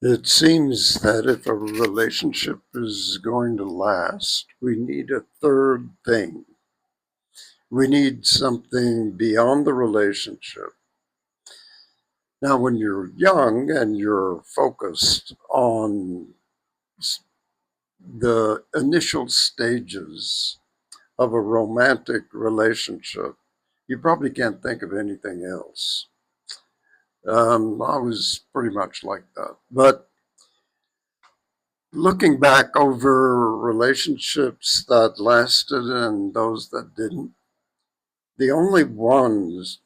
It seems that if a relationship is going to last, we need a third thing. We need something beyond the relationship. Now, when you're young and you're focused on the initial stages of a romantic relationship, you probably can't think of anything else. I was pretty much like that. But looking back over relationships that lasted and those that didn't, the only ones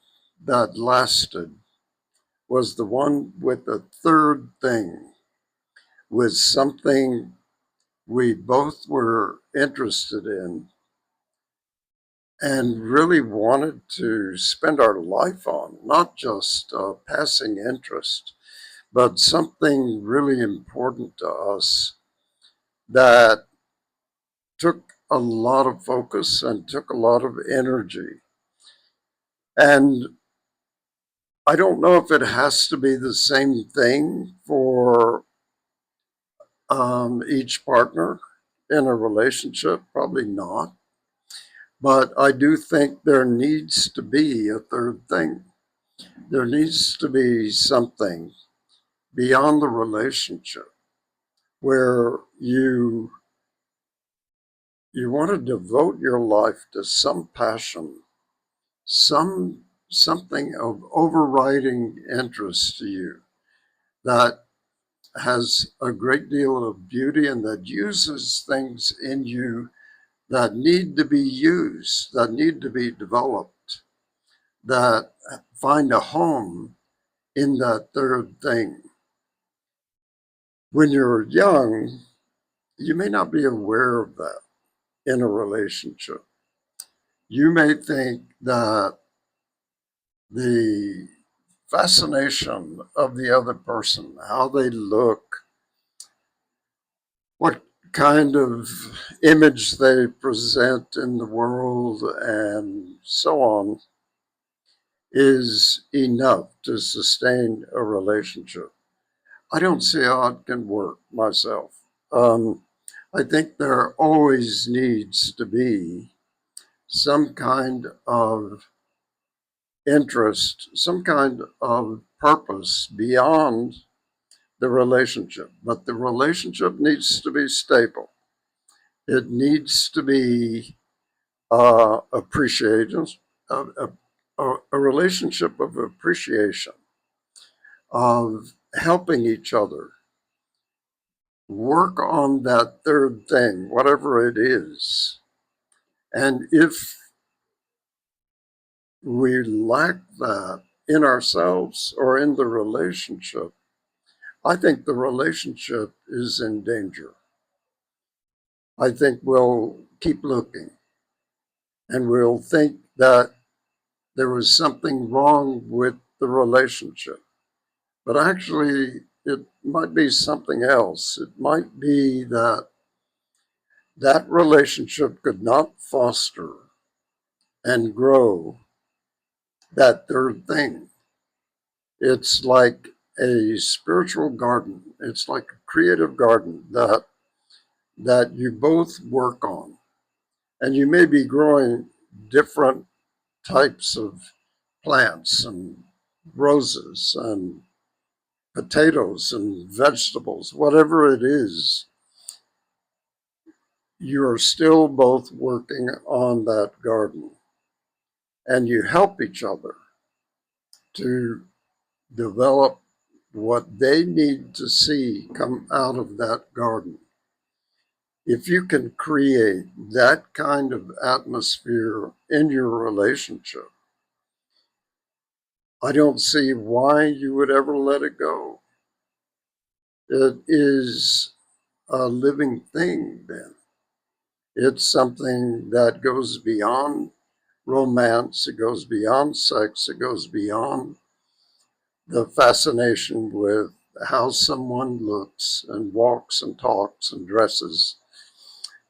that lasted was the one with the third thing, with something we both were interested in and really wanted to spend our life on, not just a passing interest, but something really important to us that took a lot of focus and took a lot of energy. And I don't know if it has to be the same thing for each partner in a relationship, probably not. But I do think there needs to be a third thing. There needs to be something beyond the relationship where you want to devote your life to some passion, something of overriding interest to you that has a great deal of beauty and that uses things in you that need to be used, that need to be developed, that find a home in that third thing. When you're young, you may not be aware of that in a relationship. You may think that the fascination of the other person, how they look, what kind of image they present in the world, and so on, is enough to sustain a relationship. I don't see how it can work myself. Um, I think there always needs to be some kind of interest, some kind of purpose beyond the relationship. But the relationship needs to be stable. It needs to be appreciation, a, a relationship of appreciation, of helping each other work on that third thing, whatever it is. And if we lack that in ourselves or in the relationship, I think the relationship is in danger. I think we'll keep looking and we'll think that there was something wrong with the relationship. But actually, it might be something else. It might be that that relationship could not foster and grow that third thing. It's like a spiritual garden. It's like a creative garden that you both work on. And you may be growing different types of plants and roses and potatoes and vegetables, whatever it is, you're still both working on that garden. And you help each other to develop what they need to see come out of that garden. If you can create that kind of atmosphere in your relationship, I don't see why you would ever let it go. It is a living thing then. It's something that goes beyond romance, it goes beyond sex, it goes beyond the fascination with how someone looks and walks and talks and dresses.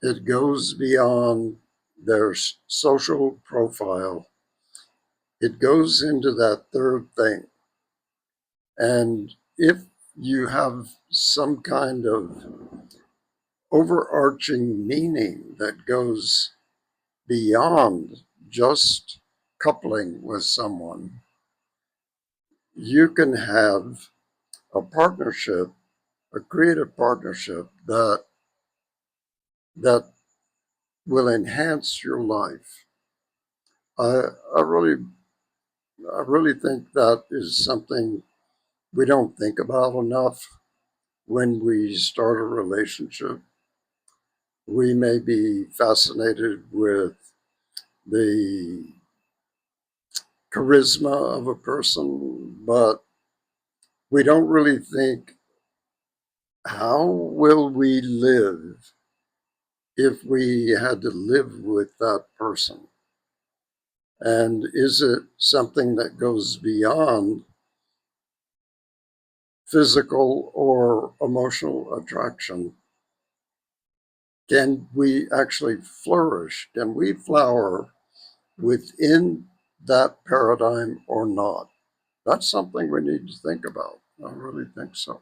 It goes beyond their social profile. It goes into that third thing. And if you have some kind of overarching meaning that goes beyond just coupling with someone, you can have a partnership, a creative partnership that will enhance your life. I, I really, I really think that is something we don't think about enough when we start a relationship. We may be fascinated with the charisma of a person, but we don't really think, how will we live if we had to live with that person? And is it something that goes beyond physical or emotional attraction? Can we actually flourish? Can we flower within that paradigm or not? That's something we need to think about. I really think so.